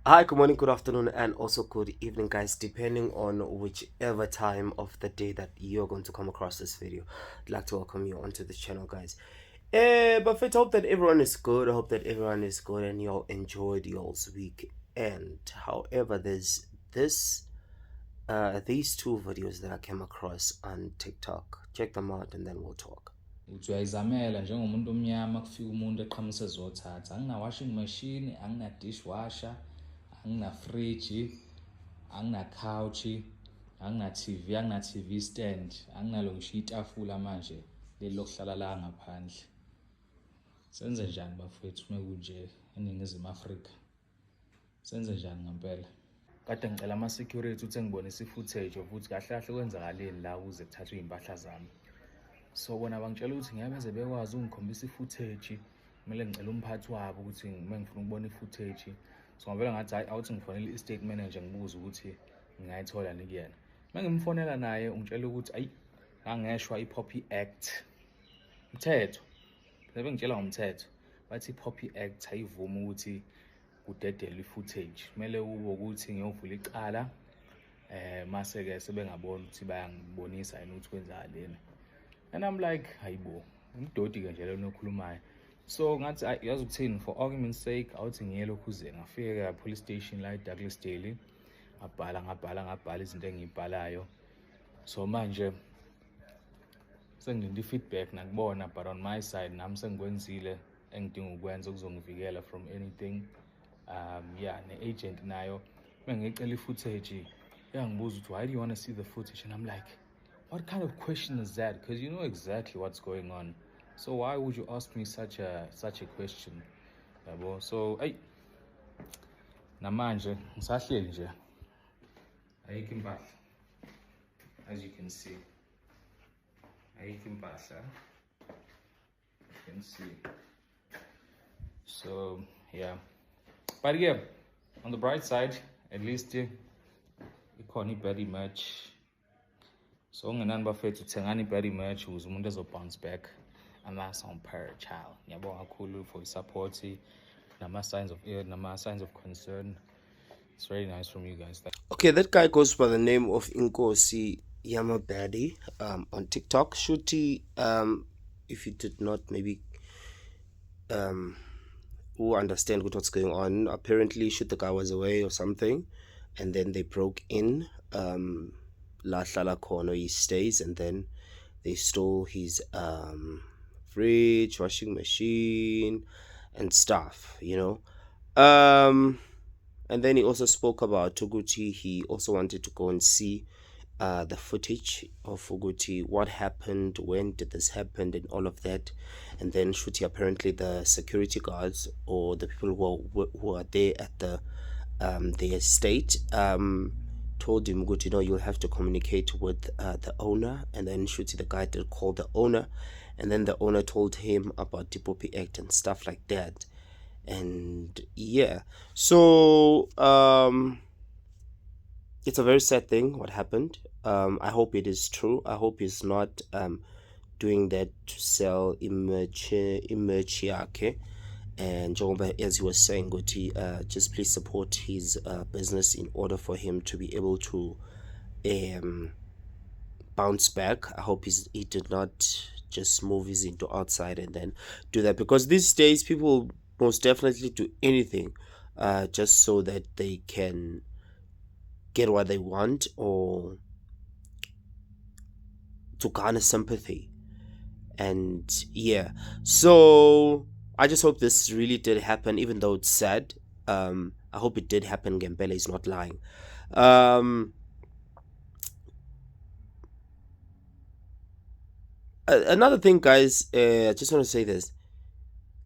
Hi, good morning, good afternoon, and also good evening, guys, depending on whichever time of the day that you're going to come across this video. I'd like to welcome you onto the channel, guys. But first, I hope that everyone is good. I hope that everyone is good and y'all enjoyed y'all's weekend. However, there's these two videos that I came across on TikTok. Check them out and then we'll talk. uthi uyayizamela njengomuntu omnyama kufika umuntu eqhamusa ezothatha angina-washing machine, angina-dishwasher, angina-fridge, angina-couch, angina-TV, angina-TV stand, anginalo ngisho itafula manje leli lokuhlala la ngaphandle. Senze njani bafethu uma kunje eNingizimu Afrika? Senze njani ngempela? Kade ngicela ama-security ukuthi engibonise i-footage of ukuthi kahle kahle kwenzakaleni la ukuze kuthathwe iy'mpahla zami. So bona bangitshela ukuthi ngeke beze bekwazi ungikhombisa i-footage, kumele ngicela umphathi wabo ukuthi uma ngifuna ukubona i-footage. So ngavele ngathi hayi awuthi ngifonele i-estate manager ngibuze ukuthi ngingayithola ni kuyena. Uma ngimfonela naye ungitshela ukuthi ayi angeshwa i-Poppy Act. Umthetho. Bebe ngitshela ngomthetho. Bathi i-Poppy Act ayivumi ukuthi kudedelwe i-footage. Kumele kube ukuthi ngiyovula icala mase-ke sebengabona ukuthi bayangibonisa yini ukuthi kwenzakaleni. And I'm like, hayibo, umdodi-ke nje lo nokhulumayo. So ngathi yazi ukuthini, for argument's sake awuthi ngiye lokhuze ngafika police station la eDouglasdale, ngabhala izinto engiyibhalayo. So manje sengilinde i-feedback nakubona, but on my side nami sengikwenzile engidinga ukwenza ukuzongivikela from anything. Ne-agent nayo mengicela i-footage yangibuza ukuthi why do you want to see the footage, and I'm like, what kind of question is that? Because you know exactly what's going on. So why would you ask me such a question? So hey, namanje ngisahleli nje. Ayikho impahla. As you can see. Ayikho impahla. You can see. So yeah. But yeah, on the bright side, at least ikhona i-body match. So nginani bafethu uthengani i-body match ukuze umuntu ezo-bounce back ama-per child. Ngiyabonga kakhulu for i-support nama-signs of concern. It's very nice from you guys. Okay, that guy goes by the name of Inkosi Yamabadi on TikTok. Shuti, if you did not maybe who understand what's going on, apparently shoot the guy was away or something, and then they broke in La Hlala Kono he stays, and then they stole his fridge, washing machine and stuff, and then he also spoke about Toguchi. He also wanted to go and see the footage of Uguti, what happened, when did this happen, and all of that. And then Shuti, apparently the security guards or the people who are there at the estate told him, good, you'll have to communicate with the owner. And then Shuti, the guy, did call the owner, and then the owner told him about the Poppy Act and stuff like that. And yeah, so it's a very sad thing what happened. I hope it is true. I hope he's not doing that to sell image yakhe. And as he was saying, Guti, just please support his business in order for him to be able to bounce back. I hope he did not just move his into outside and then do that, because these days people most definitely do anything just so that they can get what they want or to garner sympathy. And yeah, so I just hope this really did happen, even though it's sad. I hope it did happen. Gembele is not lying. Another thing, guys, I just want to say this.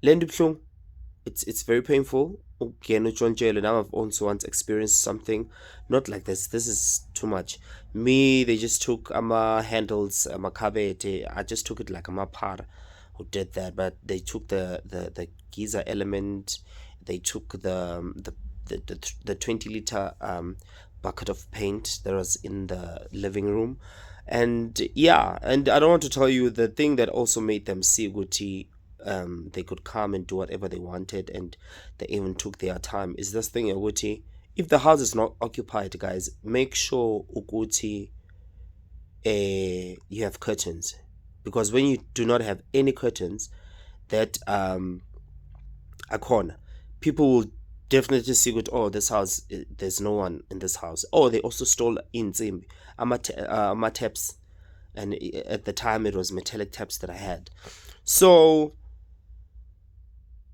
It's very painful. Now I've also once experienced something not like this. This is too much. Me, they just took handles, kabete. I just took it like par who did that, but they took the Giza element. They took the 20-liter bucket of paint that was in the living room. And yeah, and I don't want to tell you the thing that also made them see Guti they could come and do whatever they wanted, and they even took their time. Is this thing ukuthi, if the house is not occupied, guys, make sure ukuthi you have curtains, because when you do not have any curtains, that akhona, people will definitely see good, oh, this house, there's no one in this house. Oh, they also stole inzimbi, taps, and at the time it was metallic taps that I had. So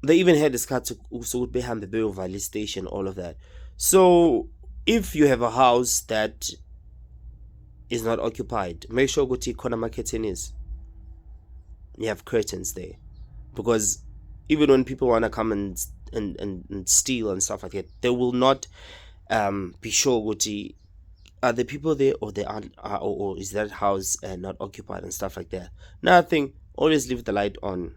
they even had this cut so behind the bill valley station, all of that. So if you have a house that is not occupied, make sure go to corner marketing is, you have curtains there, because even when people want to come and steal and stuff like that, they will not be sure what, are the people there, or they aren't, or is that house not occupied and stuff like that. Another thing, always leave the light on.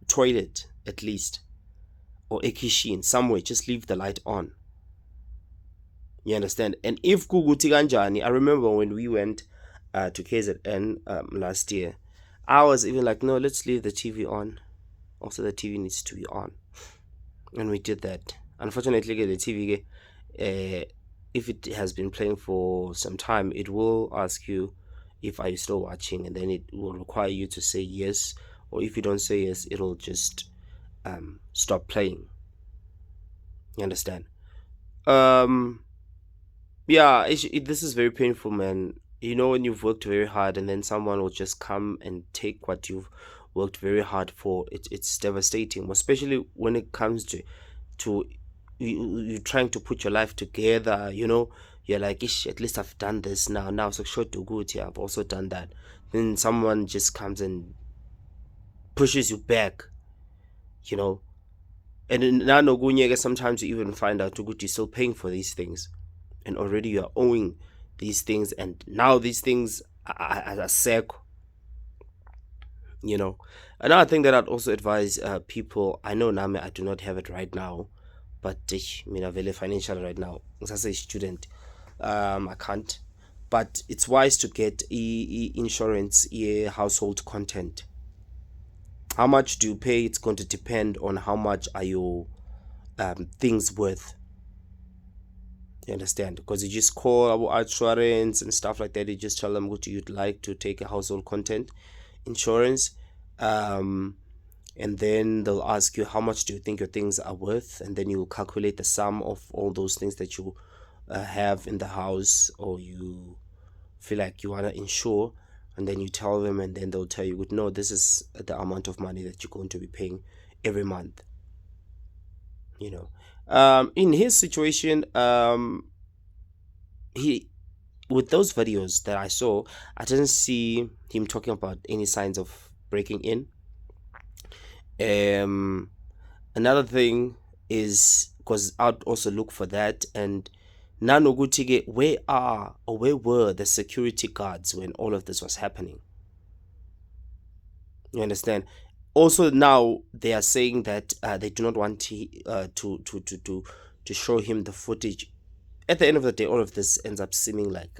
Toilet at least, or a kitchen somewhere, just leave the light on. You understand? And if kuguti kanjani, I remember when we went to KZN last year, I was even like, no, let's leave the TV on. Also, the TV needs to be on, and we did that. Unfortunately, the TV, if it has been playing for some time, it will ask you if are you still watching, and then it will require you to say yes, or if you don't say yes, it'll just stop playing. You understand? Yeah, this is very painful, man. You know, when you've worked very hard and then someone will just come and take what you've worked very hard for, it's devastating, especially when it comes to you trying to put your life together. You're like, ish, at least I've done this now, so short to good, yeah, I've also done that. Then someone just comes and pushes you back, you know. And now sometimes you even find out you're still paying for these things, and already you are owing these things, and now these things are sick. Another thing that I'd also advise people, I know Name, I do not have it right now, but I mean, very financial right now as a student, I can't, but it's wise to get insurance, household content. How much do you pay? It's going to depend on how much are your things worth. You understand? Because you just call our insurance and stuff like that. You just tell them what you'd like to take a household content insurance, and then they'll ask you how much do you think your things are worth, and then you'll calculate the sum of all those things that you have in the house, or you feel like you want to insure, and then you tell them, and then they'll tell you, no, this is the amount of money that you're going to be paying every month. In his situation, he with those videos that I saw, I didn't see him talking about any signs of breaking in. Another thing is, because I'd also look for that, and nanogutige, where were the security guards when all of this was happening? You understand? Also, now they are saying that they do not want to show him the footage. At the end of the day, all of this ends up seeming like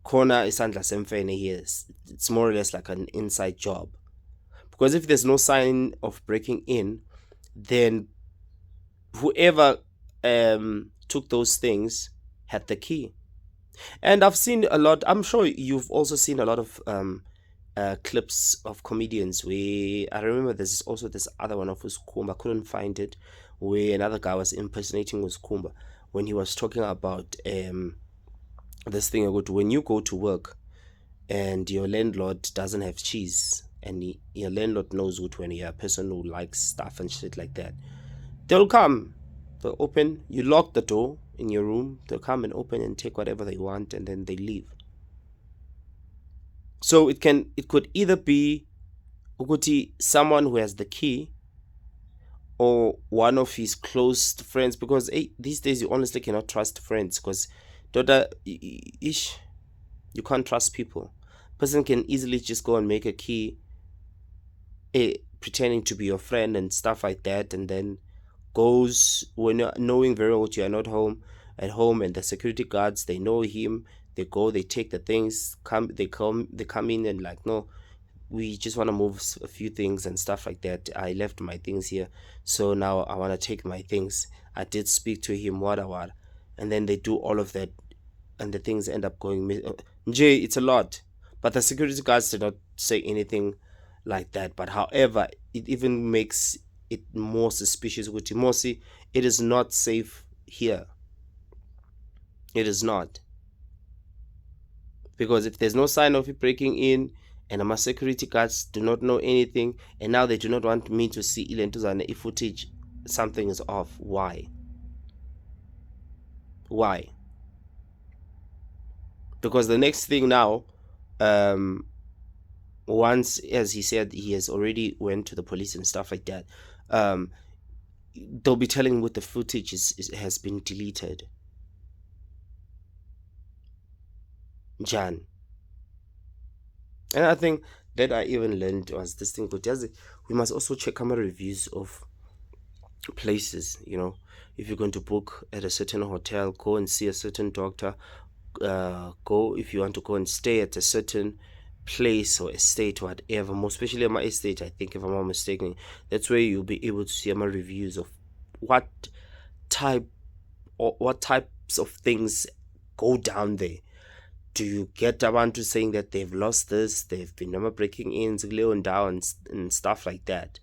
corner isandla semfene here. It's more or less like an inside job, because if there's no sign of breaking in, then whoever took those things had the key. And I've seen a lot, I'm sure you've also seen a lot of clips of comedians where, I remember there's also this other one of Uskumba, I couldn't find it, where another guy was impersonating Uskumba when he was talking about this thing about when you go to work and your landlord doesn't have cheese, and your landlord knows when you're a person who likes stuff and shit like that, they'll come, they'll open, you lock the door in your room, they'll come and open and take whatever they want, and then they leave. So it could either be Uguti, someone who has the key, or one of his close friends, because these days you honestly cannot trust friends, because you can't trust people. Person can easily just go and make a key, pretending to be your friend and stuff like that, and then goes when knowing very well you are not at home, and the security guards, they know him, they go, they take the things, they come in and like, no, we just want to move a few things and stuff like that. I left my things here, so now I want to take my things. I did speak to him, what, and then they do all of that, and the things end up going. Jay, it's a lot, but the security guards did not say anything like that. But however, it even makes it more suspicious. With Timosi, it is not safe here. It is not, because if there's no sign of it breaking in, and my security guards do not know anything, and now they do not want me to see Ilentuzane footage, something is off. Why? Because the next thing now, once, as he said, he has already went to the police and stuff like that, they'll be telling what the footage has been deleted. Jan. And I think that I even learned was this thing, but we must also check camera reviews of places. If you're going to book at a certain hotel, go and see a certain doctor. Go if you want to go and stay at a certain place or estate or whatever, more especially my estate, I think, if I'm not mistaken, that's where you'll be able to see my reviews of what type or what types of things go down there. Do you get abantu saying that they've lost this, they've been number breaking in down and stuff like that?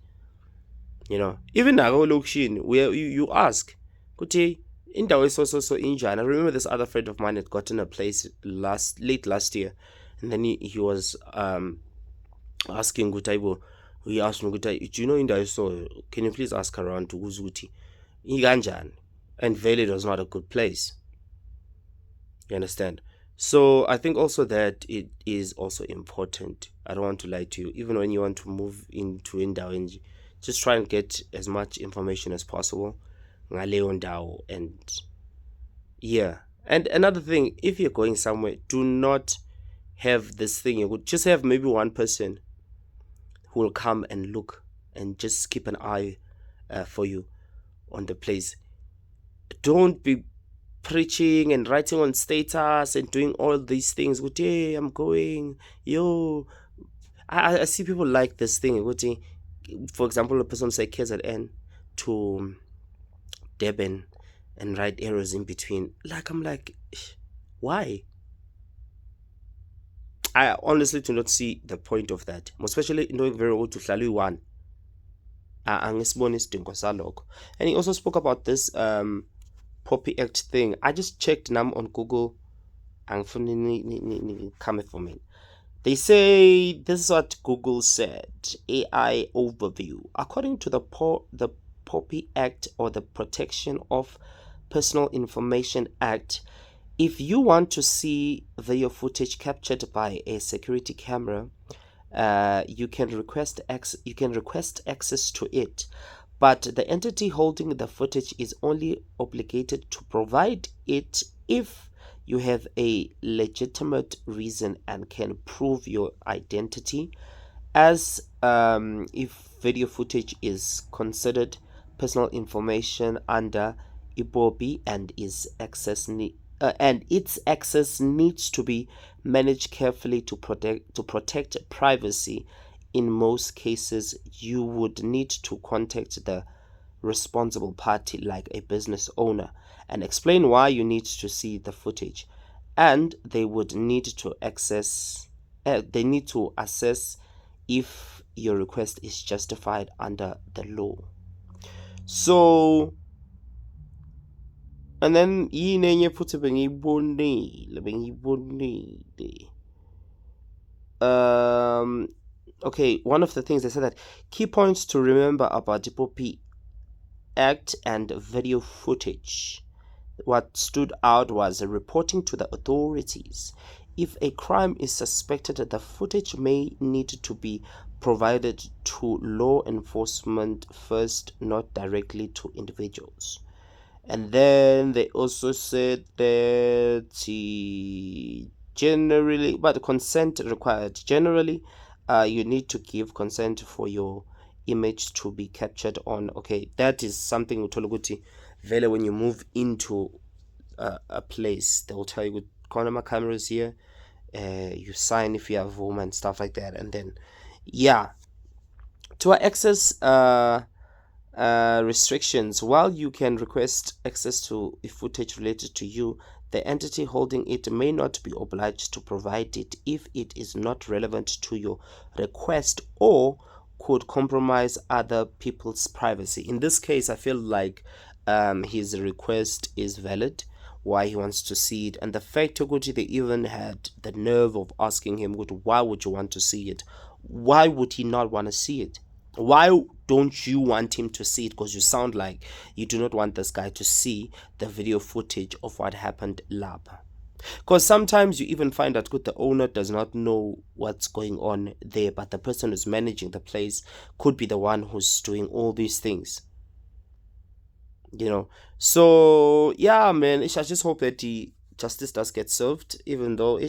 Even nako lokishini, where you ask kuthi indawo so injani. I remember this other friend of mine had gotten a place late last year, and then he was asking Gutaibo. He asked me, Gutai, do you know indawo so? Can you please ask around to Uzuti ikanjani? And Vele was not a good place. You understand? So I think also that it is also important. I don't want to lie to you. Even when you want to move into indawo, just try and get as much information as possible. And yeah. And another thing, if you're going somewhere, do not have this thing. You would just have maybe one person who will come and look and just keep an eye for you on the place. Don't be preaching and writing on status and doing all these things. Hey, I'm going. Yo, I see people like this thing. For example, a person say KZN to Durban and write arrows in between. I'm like, why? I honestly do not see the point of that, especially knowing very well to Hlali one. And he also spoke about this Poppy Act thing. I just checked now on Google and come for me. They say this is what Google said. AI overview. According to the Poppy Act, or the Protection of Personal Information Act, if you want to see video footage captured by a security camera, you can request access to it, but the entity holding the footage is only obligated to provide it if you have a legitimate reason and can prove your identity, as if video footage is considered personal information under IBOBI and its access needs to be managed carefully to protect privacy. In most cases, you would need to contact the responsible party, like a business owner, and explain why you need to see the footage, and they would need to assess if your request is justified under the law. So, and then yini futhi bengiyibonile. Okay, one of the things they said, that key points to remember about the Poppy Act and video footage. What stood out was reporting to the authorities. If a crime is suspected, the footage may need to be provided to law enforcement first, not directly to individuals. And then they also said that generally, but consent required. Generally, you need to give consent for your image to be captured on. Okay, that is something utologuti vele when you move into a place, they will tell you corner cameras here. You sign if you have room and stuff like that, and then Yeah, to access restrictions. While you can request access to a footage related to you, the entity holding it may not be obliged to provide it if it is not relevant to your request or could compromise other people's privacy. In this case, I feel like his request is valid, why he wants to see it, and the fact that they even had the nerve of asking him, why would you want to see it? Why would he not want to see it? Why don't you want him to see it? Because you sound like you do not want this guy to see the video footage of what happened lab. Because sometimes you even find that the owner does not know what's going on there, but the person who's managing the place could be the one who's doing all these things, you know. So yeah, man, I just hope that the justice does get served, even though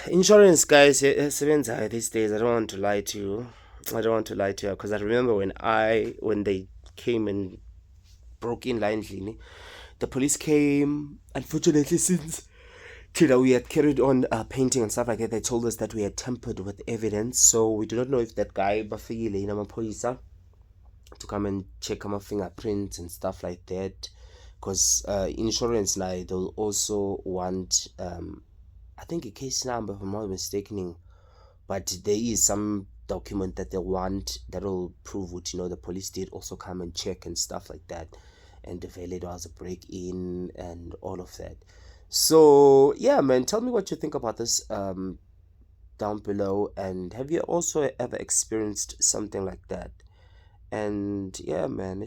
insurance guys these days. I don't want to lie to you. I don't want to lie to you because I remember when they came and broke in Endlini, the police came. Unfortunately, since we had carried on painting and stuff like that, they told us that we had tampered with evidence. So we do not know if that guy Bafethu in Police to come and check our fingerprints and stuff like that. Because insurance now they'll also want I think a case number if I'm not mistaken, but there is some document that they want that'll prove what the police did also come and check and stuff like that, and if there was a break in and all of that. So yeah, man, tell me what you think about this down below, and have you also ever experienced something like that? And yeah, man,